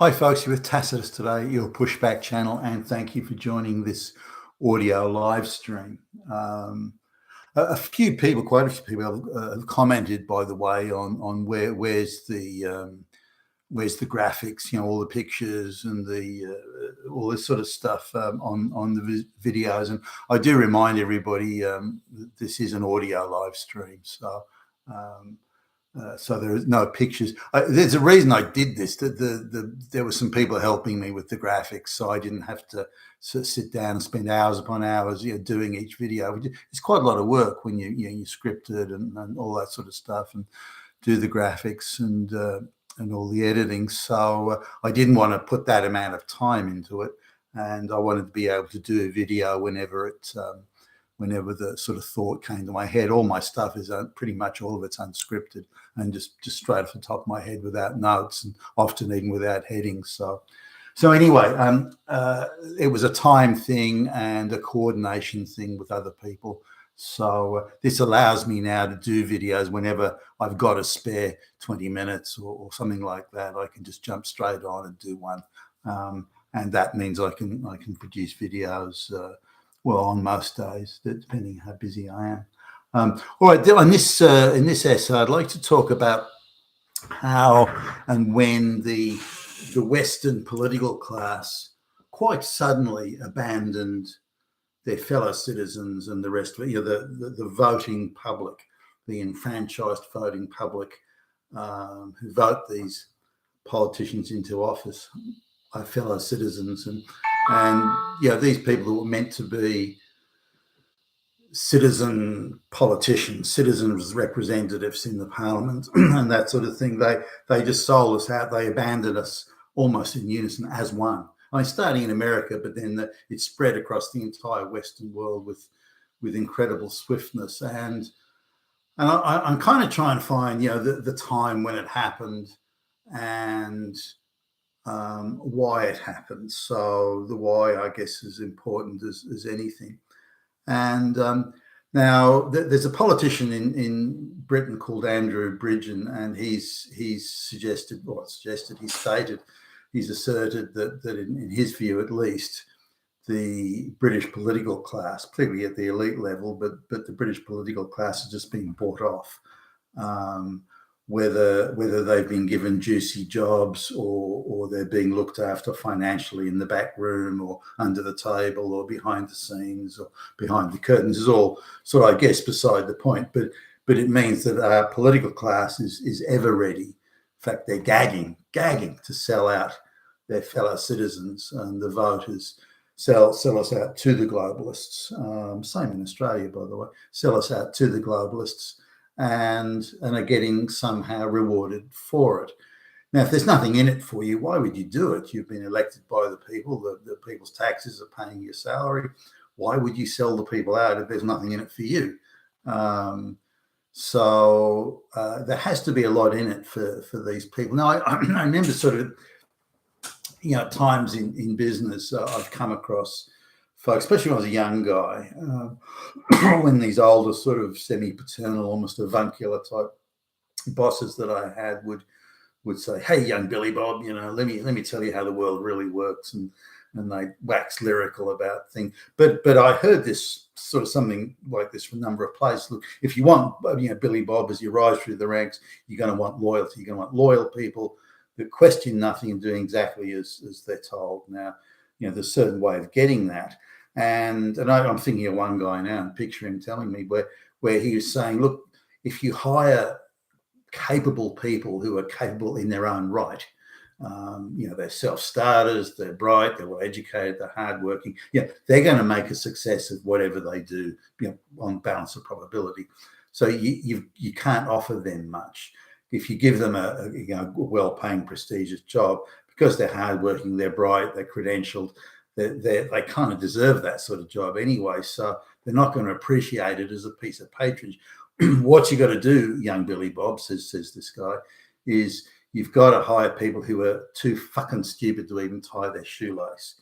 Hi folks, you're with Tacitus today, your pushback channel, and thank you for joining this audio live stream. A few people, quite a few people have commented, by the way, on where's the graphics, all the pictures and the all this sort of stuff on the videos. And I do remind everybody that this is an audio live stream, so there is no pictures. There's a reason I did this. There were some people helping me with the graphics, so I didn't have to sit down and spend hours upon hours, doing each video. It's quite a lot of work when you script it and all that sort of stuff, and do the graphics and all the editing. So I didn't want to put that amount of time into it, and I wanted to be able to do a video whenever the sort of thought came to my head. All my stuff is pretty much all of it's unscripted and just straight off the top of my head without notes, and often even without headings. So anyway, it was a time thing and a coordination thing with other people. So this allows me now to do videos whenever I've got a spare 20 minutes or something like that. I can just jump straight on and do one, and that means I can produce videos. On most days, depending how busy I am. All right, in this essay, I'd like to talk about how and when the Western political class quite suddenly abandoned their fellow citizens and the rest of it, the voting public, the enfranchised voting public who vote these politicians into office, are fellow citizens, and these people who were meant to be citizen politicians, citizens representatives in the parliament and that sort of thing, they just sold us out. They abandoned us almost in unison as one. I mean, starting in America, but then it spread across the entire Western world with incredible swiftness. And I'm kind of trying to find, the time when it happened and why it happened. So the why, I guess, is important as anything. And now there's a politician in Britain called Andrew Bridgen, and he's asserted that in his view, at least, the British political class, particularly at the elite level, but the British political class has just been bought off. Whether they've been given juicy jobs or they're being looked after financially in the back room or under the table or behind the scenes or behind the curtains is all sort of, I guess, beside the point. But it means that our political class is ever ready. In fact, they're gagging to sell out their fellow citizens and the voters, sell us out to the globalists. Same in Australia, by the way, sell us out to the globalists. And are getting somehow rewarded for it. Now, if there's nothing in it for you, why would you do it? You've been elected by the people. The people's taxes are paying your salary. Why would you sell the people out if there's nothing in it for you? So there has to be a lot in it for these people. Now, I remember sort of, times in business I've come across folks, especially when I was a young guy, when these older sort of semi-paternal, almost avuncular type bosses that I had would say, "Hey, young Billy Bob, let me tell you how the world really works," and they wax lyrical about things. But I heard this sort of something like this from a number of places. Look, if you want, Billy Bob, as you rise through the ranks, you're going to want loyalty. You're going to want loyal people that question nothing and doing exactly as they're told. Now, there's a certain way of getting that. And I'm thinking of one guy now and picture him telling me where he was saying, look, if you hire capable people who are capable in their own right, they're self-starters, they're bright, they're well-educated, they're hardworking, they're going to make a success of whatever they do, on balance of probability. So you can't offer them much. If you give them a well-paying, prestigious job, because they're hardworking, they're bright, they're credentialed, they kind of deserve that sort of job anyway, so they're not going to appreciate it as a piece of patronage. What you got to do, young Billy Bob, says this guy, is you've got to hire people who are too fucking stupid to even tie their shoelace.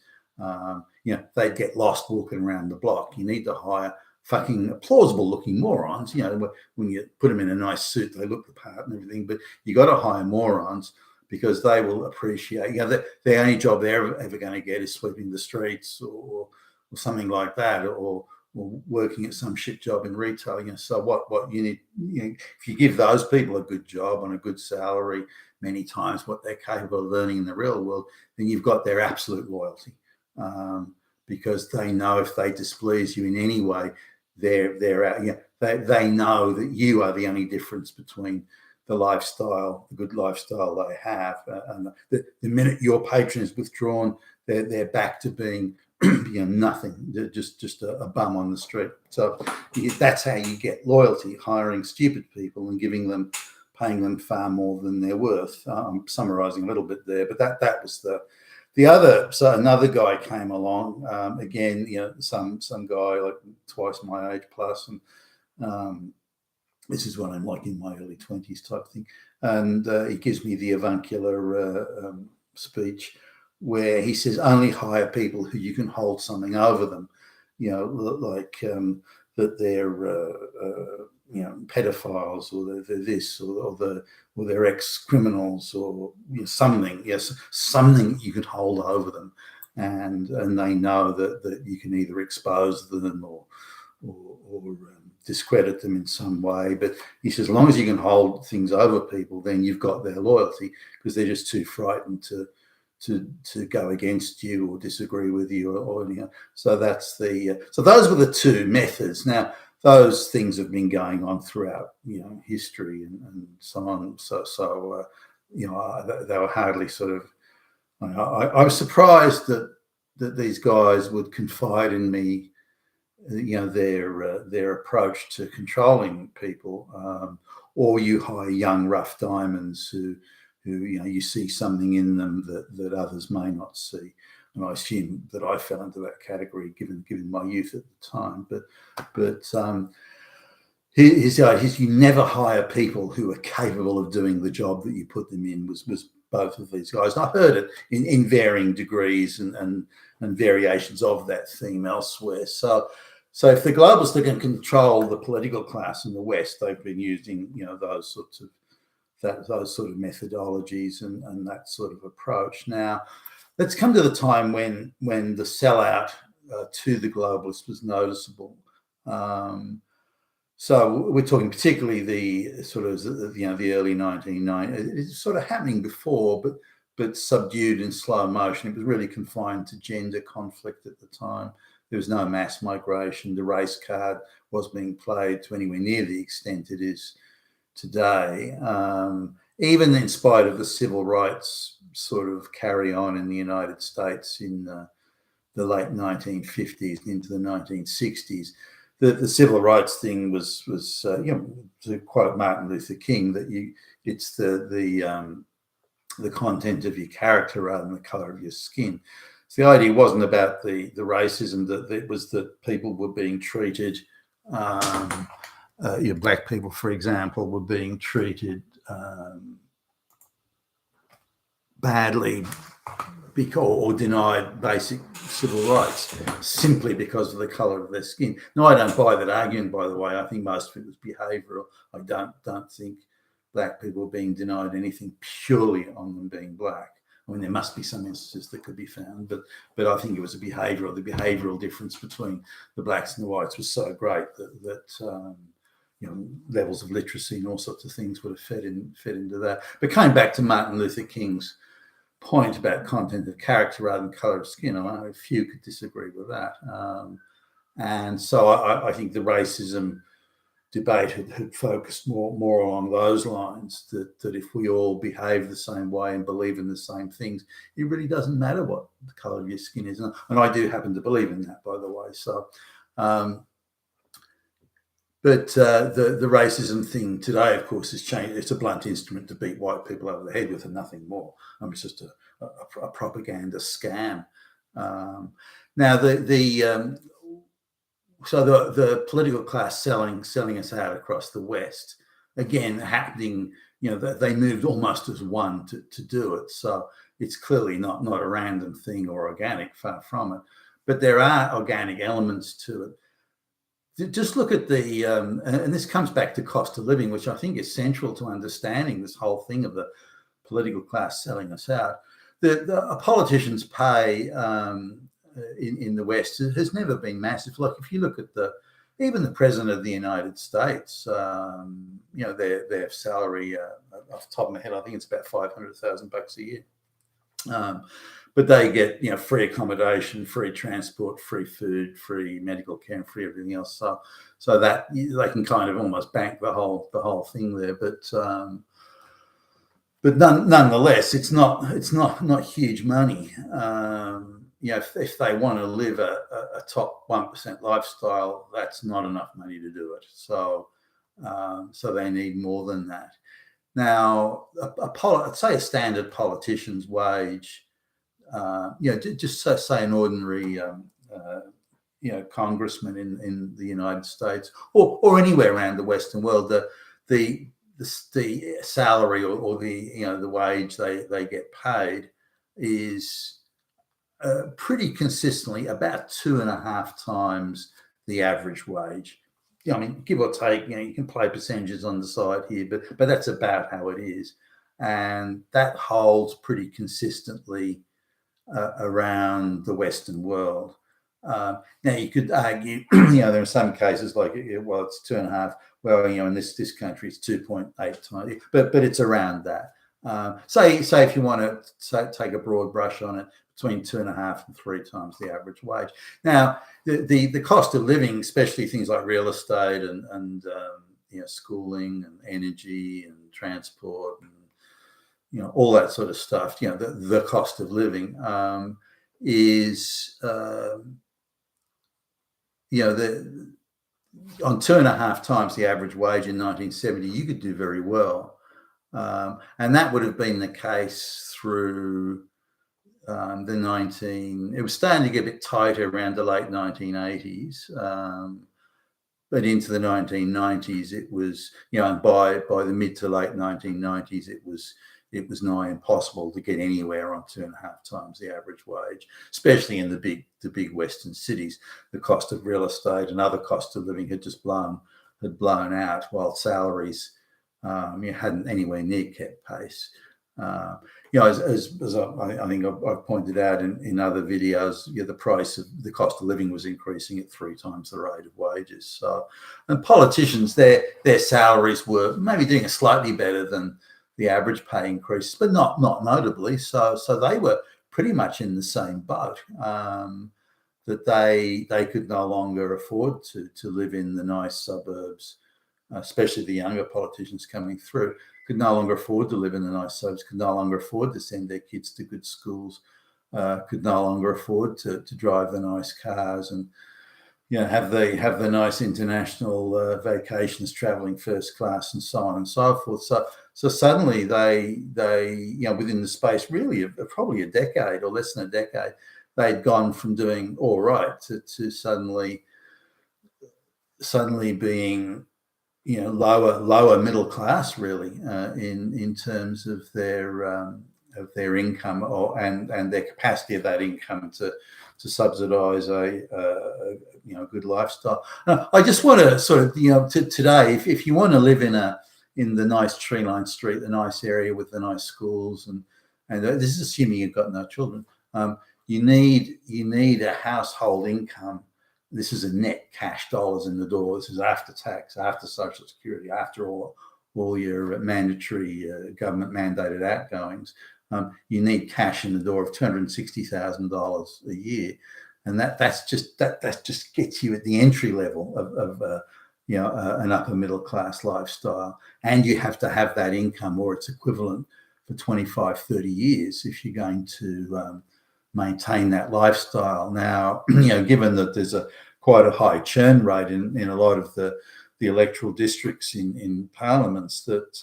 They'd get lost walking around the block. You need to hire fucking plausible looking morons. When you put them in a nice suit, they look the part and everything, but you got to hire morons, because they will appreciate, the only job they're ever going to get is sweeping the streets or something like that, or working at some shit job in retail. So what you need, if you give those people a good job on a good salary, many times what they're capable of earning in the real world, then you've got their absolute loyalty, because they know if they displease you in any way, they're out. They know that you are the only difference between the good lifestyle they have, and the minute your patron is withdrawn, they're back to being nothing. They're just a bum on the street. So that's how you get loyalty: hiring stupid people and paying them far more than they're worth. I'm summarising a little bit there, but that was the other. So another guy came along, again, some guy like twice my age plus, and this is when I'm like in my early 20s type thing, and he gives me the avuncular speech where he says, only hire people who you can hold something over them, like that they're pedophiles, or they're this, or they're ex-criminals, or something. Yes, something you can hold over them, and they know that you can either expose them or discredit them in some way. But he says, as long as you can hold things over people, then you've got their loyalty, because they're just too frightened to go against you or disagree with you, or so that's so those were the two methods. Now those things have been going on throughout history and so on. So they were hardly sort of. I was surprised that these guys would confide in me, their approach to controlling people, or you hire young rough diamonds who you see something in them that others may not see. And I assume that I fell into that category given my youth at the time. But his you never hire people who are capable of doing the job that you put them in, was both of these guys. And I heard it in varying degrees and variations of that theme elsewhere. So if the globalists are going to control the political class in the West, they've been using those sorts of methodologies and that sort of approach. Now, let's come to the time when the sellout to the globalists was noticeable. So we're talking particularly the sort of the early 1990s. It's sort of happening before, but subdued in slow motion. It was really confined to gender conflict at the time. There was no mass migration. The race card was being played to anywhere near the extent it is today, even in spite of the civil rights sort of carry on in the United States in the late 1950s into the 1960s. The civil rights thing was to quote Martin Luther King, that it's the content of your character rather than the color of your skin. So the idea wasn't about the racism, that it was that people were being treated. Black people, for example, were being treated badly or denied basic civil rights simply because of the colour of their skin. No, I don't buy that argument, by the way. I think most of it was behavioural. I don't think black people were being denied anything purely on them being black. I mean, there must be some instances that could be found, but I think it was the behavioural difference between the blacks and the whites was so great that levels of literacy and all sorts of things would have fed into that. But coming back to Martin Luther King's point about content of character rather than colour of skin, I know a few could disagree with that. And so I think the racism debate had focused more along those lines, that if we all behave the same way and believe in the same things, it really doesn't matter what the colour of your skin is. And I do happen to believe in that, by the way. So, but the racism thing today, of course, has changed. It's a blunt instrument to beat white people over the head with and nothing more. I mean, it's just a propaganda scam. Now, so the political class selling us out across the West, again, happening, they moved almost as one to do it. So it's clearly not a random thing or organic, far from it. But there are organic elements to it. Just look at and this comes back to cost of living, which I think is central to understanding this whole thing of the political class selling us out. The politicians' pay in the West has never been massive. Like if you look at even the president of the United States, their salary off the top of my head, I think it's about $500,000 a year. But they get free accommodation, free transport, free food, free medical care, and free everything else. So that they can kind of almost bank the whole thing there. But nonetheless, it's not huge money. If they want to live a top 1% lifestyle, that's not enough money to do it. So they need more than that. Now, I'd say a standard politician's wage, just say an ordinary, congressman in the United States or anywhere around the Western world, the salary or the wage they get paid is pretty consistently about 2.5 times the average wage. I mean, give or take, you can play percentages on the side here, but that's about how it is. And that holds pretty consistently around the Western world. Now, you could argue, there are some cases like, well, it's 2.5. Well, in this country, it's 2.8 times, but it's around that. Say if you want to take a broad brush on it, between 2.5 and 3 times the average wage. Now, the cost of living, especially things like real estate and schooling and energy and transport and all that sort of stuff. The cost of living is on 2.5 times the average wage in 1970, you could do very well, and that would have been the case through it was starting to get a bit tighter around the late 1980s, but into the 1990s it was, and by the mid to late 1990s it was nigh impossible to get anywhere on 2.5 times the average wage, especially in the big Western cities. The cost of real estate and other costs of living had just blown out, while salaries hadn't anywhere near kept pace. As I think I've pointed out in other videos, the cost of living was increasing at 3 times the rate of wages. So, and politicians, their salaries were maybe doing slightly better than the average pay increases, but not notably. So they were pretty much in the same boat, that they could no longer afford to live in the nice suburbs, especially the younger politicians coming through. Could no longer afford to live in the nice suburbs, could no longer afford to send their kids to good schools, could no longer afford to drive the nice cars and have the nice international vacations, traveling first class, and so on and so forth. So suddenly they within the space really of probably a decade or less than a decade, they'd gone from doing all right to suddenly being lower middle class, really, in terms of their income and their capacity of that income to subsidise a good lifestyle. I just want to sort of today, if you want to live in the nice tree-lined street, the nice area with the nice schools, and this is assuming you've got no children, you need a household income. This is a net cash dollars in the door. This is after tax, after Social Security, after all your mandatory government mandated outgoings. You need cash in the door of $260,000 a year, and that just gets you at the entry level of an upper middle class lifestyle. And you have to have that income or its equivalent for 25, 30 years if you're going to maintain that lifestyle. Now, given that there's quite a high churn rate in a lot of the electoral districts in parliaments, that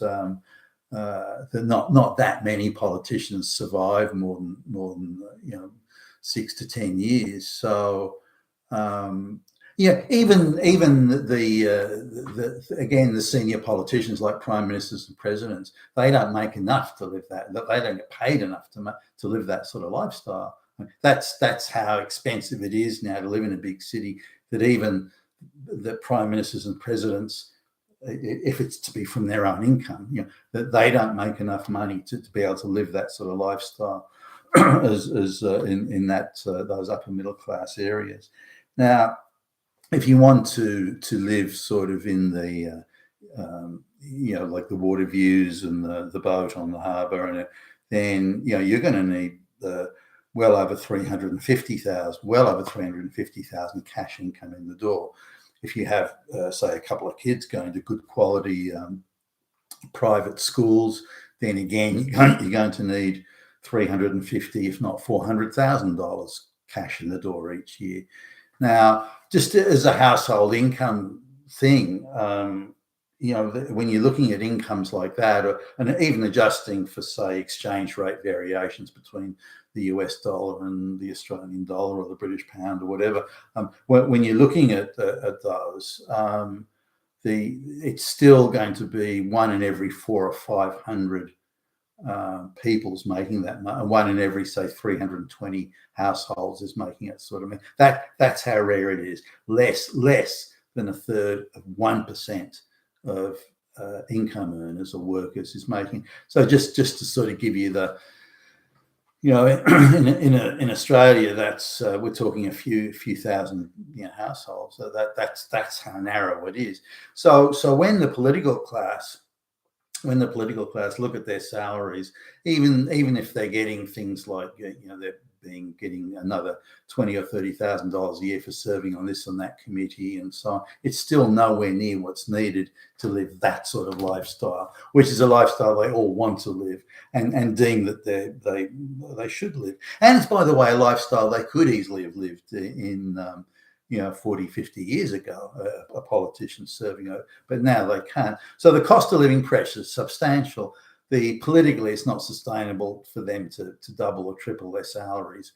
not that many politicians survive more than 6 to 10 years. So even the senior politicians like prime ministers and presidents, they don't make enough to live that. They don't get paid enough to live that sort of lifestyle. That's how expensive it is now to live in a big city, that even the prime ministers and presidents if it's to be from their own income, that they don't make enough money to be able to live that sort of lifestyle as in that those upper middle class areas. Now, if you want to live sort of in the like the water views and the boat on the harbour, and then you're going to need well over 350,000 cash income in the door. If you have, say, a couple of kids going to good quality private schools, then again you're going to need 350, if not $400,000 cash in the door each year. Now, just as a household income thing, when you're looking at incomes like that, and even adjusting for, say, exchange rate variations between the US dollar and the Australian dollar or the British pound or whatever, when you're looking at those, it's still going to be 1 in every 400 or 500 people's making that money. 1 in every, say, 320 households is making it sort of money. That's how rare it is. Less than a third of 1% of income earners or workers is making. So just to sort of give you the, in Australia, that's we're talking a few thousand households. So that's how narrow it is. So when the political class look at their salaries, even if they're getting things like they're getting another $20,000 or $30,000 a year for serving on this and that committee and so on, it's still nowhere near what's needed to live that sort of lifestyle, which is a lifestyle they all want to live and deem that they should live. And it's, by the way, a lifestyle they could easily have lived in 40, 50 years ago, a politician serving, but now they can't. So the cost of living pressure is substantial. Politically, it's not sustainable for them to double or triple their salaries.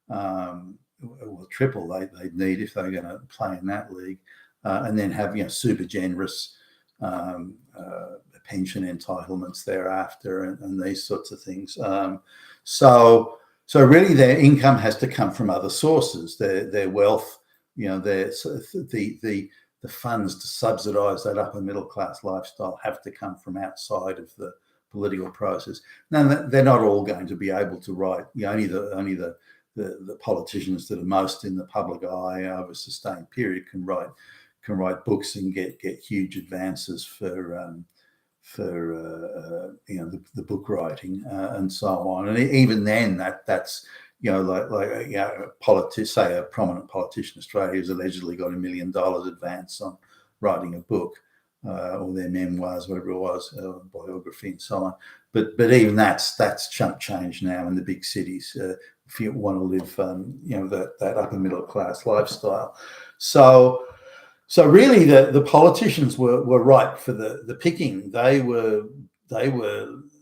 Or triple they'd need if they're going to play in that league, and then have super generous pension entitlements thereafter and these sorts of things. So really, their income has to come from other sources. Their wealth. The funds to subsidise that upper middle class lifestyle have to come from outside of the political process. Now, they're not all going to be able to write. Only the politicians that are most in the public eye over a sustained period can write books and get huge advances for the book writing and so on. And even then, that's say a prominent politician in Australia who's allegedly got $1 million advance on writing a book or their memoirs, whatever it was, biography and so on. But even that's chump change now in the big cities if you want to live that upper middle class lifestyle. So really the politicians were ripe for the picking. They were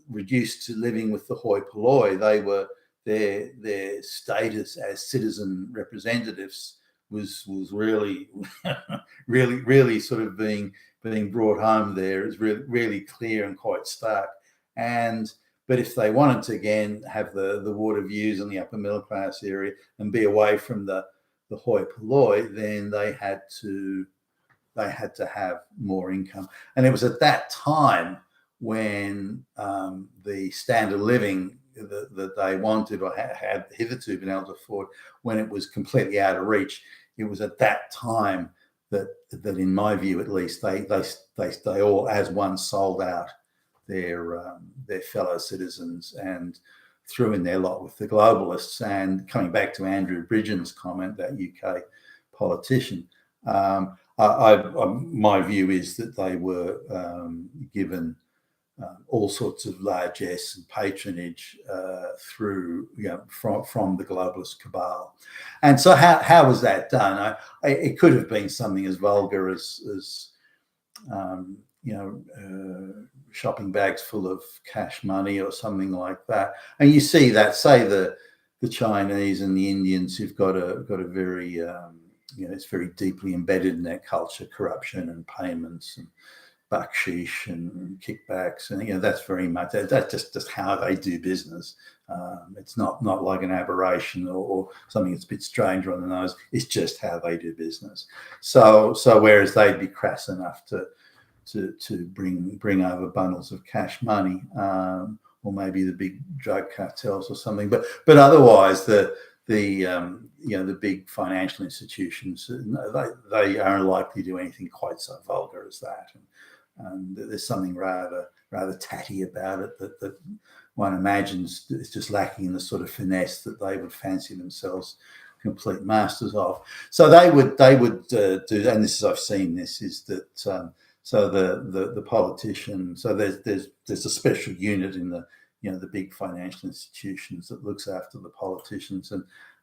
reduced to living with the hoi polloi. They were their status as citizen representatives was really really sort of being brought home there is really clear and quite stark. But if they wanted to again have the water views in the upper middle class area and be away from the hoi polloi, then they had to have more income. And it was at that time when the standard of living that they wanted or had hitherto been able to afford, when it was completely out of reach, it was at that time that in my view at least, they all as one sold out their fellow citizens and threw in their lot with the globalists. And coming back to Andrew Bridgen's comment, that UK politician, my view is that they were given all sorts of largesse and patronage through from the globalist cabal. And so how was that done? It could have been something as vulgar as shopping bags full of cash money or something like that. And you see that, say the Chinese and the Indians who've got a very it's very deeply embedded in their culture, corruption and payments and bakshish and kickbacks, and that's very much that's just how they do business. It's not like an aberration or something that's a bit stranger on the nose. It's just how they do business. So whereas they'd be crass enough to to bring over bundles of cash money, or maybe the big drug cartels or something. But otherwise, the big financial institutions, they are unlikely to do anything quite so vulgar as that. And there's something rather tatty about it that one imagines is just lacking in the sort of finesse that they would fancy themselves complete masters of. So they would do, and this is, I've seen this, is that so the politician, so there's a special unit in the the big financial institutions that looks after the politicians,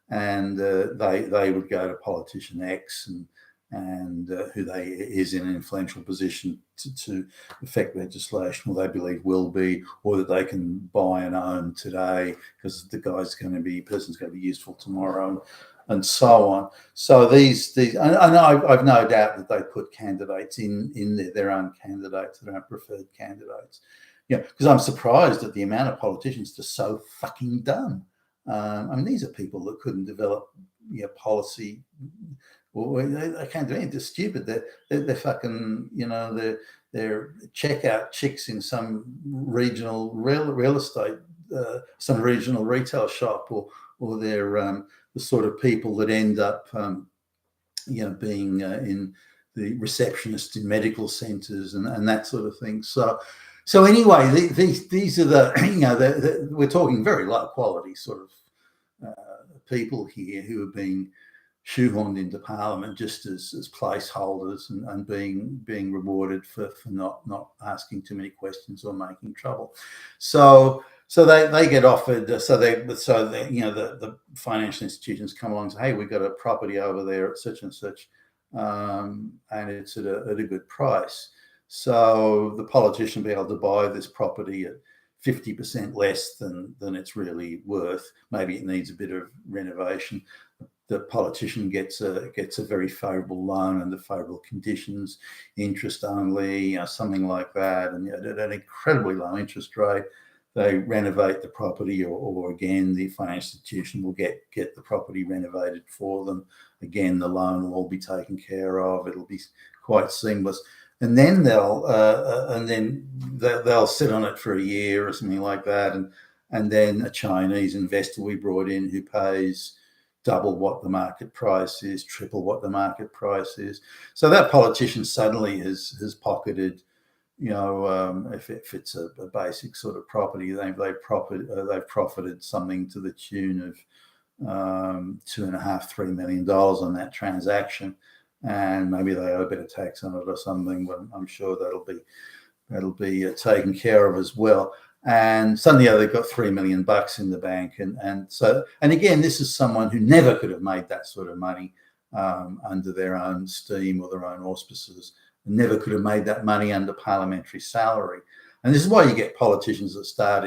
and they would go to politician X and who they is in an influential position to affect legislation, or they believe will be, or that they can buy and own today because the person's going to be useful tomorrow, and so on. So these and I've no doubt that they put candidates in their own candidates, their own preferred candidates. Because I'm surprised at the amount of politicians that are so fucking dumb. I mean, these are people that couldn't develop policy. Well, they can't do anything. They're stupid. They're fucking, they're checkout chicks in some regional real estate, some regional retail shop, or they're the sort of people that end up, being in the receptionists in medical centres and that sort of thing. So anyway, these are the we're talking very low quality sort of people here who are being shoehorned into Parliament just as placeholders and being rewarded for not asking too many questions or making trouble. So they get offered. The financial institutions come along and say, hey, we've got a property over there at such and such, and it's at a good price. So the politician will be able to buy this property at 50% less than it's really worth. Maybe it needs a bit of renovation. The politician gets a very favourable loan under favourable conditions, interest only, something like that, and at an incredibly low interest rate. They renovate the property, or again, the financial institution will get the property renovated for them. Again, the loan will all be taken care of. It'll be quite seamless. And then they'll sit on it for a year or something like that, and then a Chinese investor we brought in who pays double what the market price is, triple what the market price is. So that politician suddenly has pocketed, if it's a basic sort of property, they've profited something to the tune of $2.5-3 million on that transaction. And maybe they owe a bit of tax on it or something, but I'm sure that'll be taken care of as well. And suddenly they've got $3 million in the bank, and again, this is someone who never could have made that sort of money under their own steam or their own auspices. Never could have made that money under parliamentary salary. And this is why you get politicians that start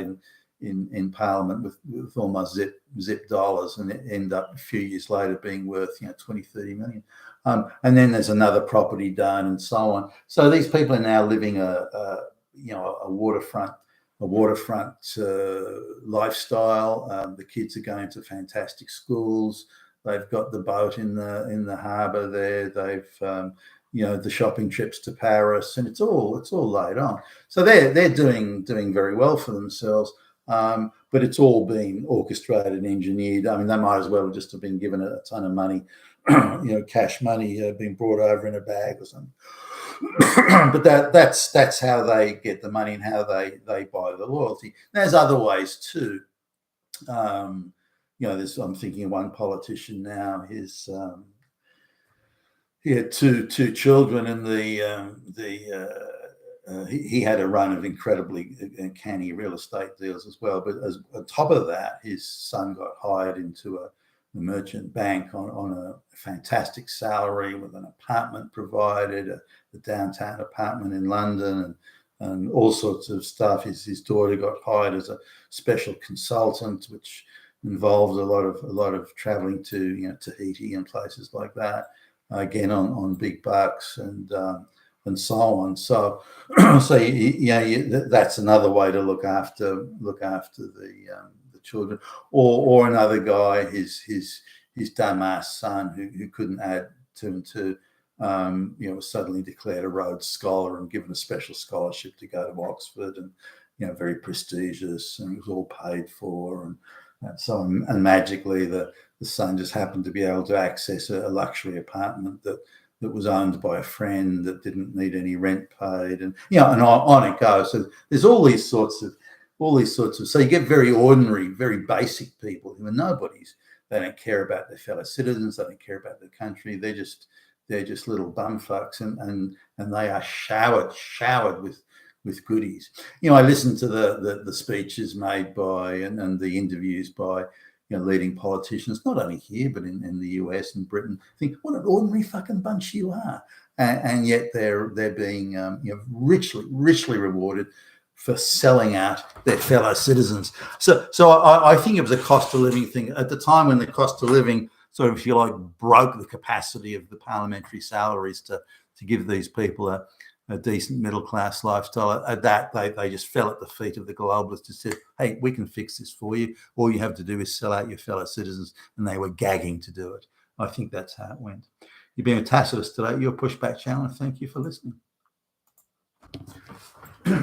in Parliament with almost zip dollars and end up a few years later being worth 20-30 million. And then there's another property done and so on. So these people are now living a waterfront lifestyle. The kids are going to fantastic schools. They've got the boat in the harbour there. They've the shopping trips to Paris, and it's all laid on. So they're doing very well for themselves. But it's all been orchestrated and engineered. I mean, they might as well just have been given a ton of money, cash money, being brought over in a bag or something. But that's how they get the money and how they buy the loyalty. There's other ways too. I'm thinking of one politician now. He had two children, and he had a run of incredibly canny real estate deals as well. But on top of that, his son got hired into a merchant bank on a fantastic salary with an apartment provided, a downtown apartment in London, and all sorts of stuff. His daughter got hired as a special consultant, which involved a lot of traveling to Tahiti and places like that. Again, on big bucks and so on. So that's another way to look after the children. Or another guy, his dumbass son who couldn't add two and two, was suddenly declared a Rhodes Scholar and given a special scholarship to go to Oxford, and very prestigious, and it was all paid for, and so on. And magically, the son just happened to be able to access a luxury apartment that was owned by a friend that didn't need any rent paid, and and on it goes. So there's all these sorts of so you get very ordinary, very basic people who are nobodies. They don't care about their fellow citizens, they don't care about their country, they're just little bumfucks, and they are showered with goodies. I listened to the speeches made by and the interviews by leading politicians, not only here but in the US and Britain. Think what an ordinary fucking bunch you are, and yet they're being richly rewarded for selling out their fellow citizens. So I think it was a cost of living thing at the time, when the cost of living sort of, if you like, broke the capacity of the parliamentary salaries to give these people a decent middle class lifestyle. At that, they just fell at the feet of the globalists and said, "Hey, we can fix this for you. All you have to do is sell out your fellow citizens," and they were gagging to do it. I think that's how it went. You've been with Tacitus today, your Pushback Channel, and thank you for listening.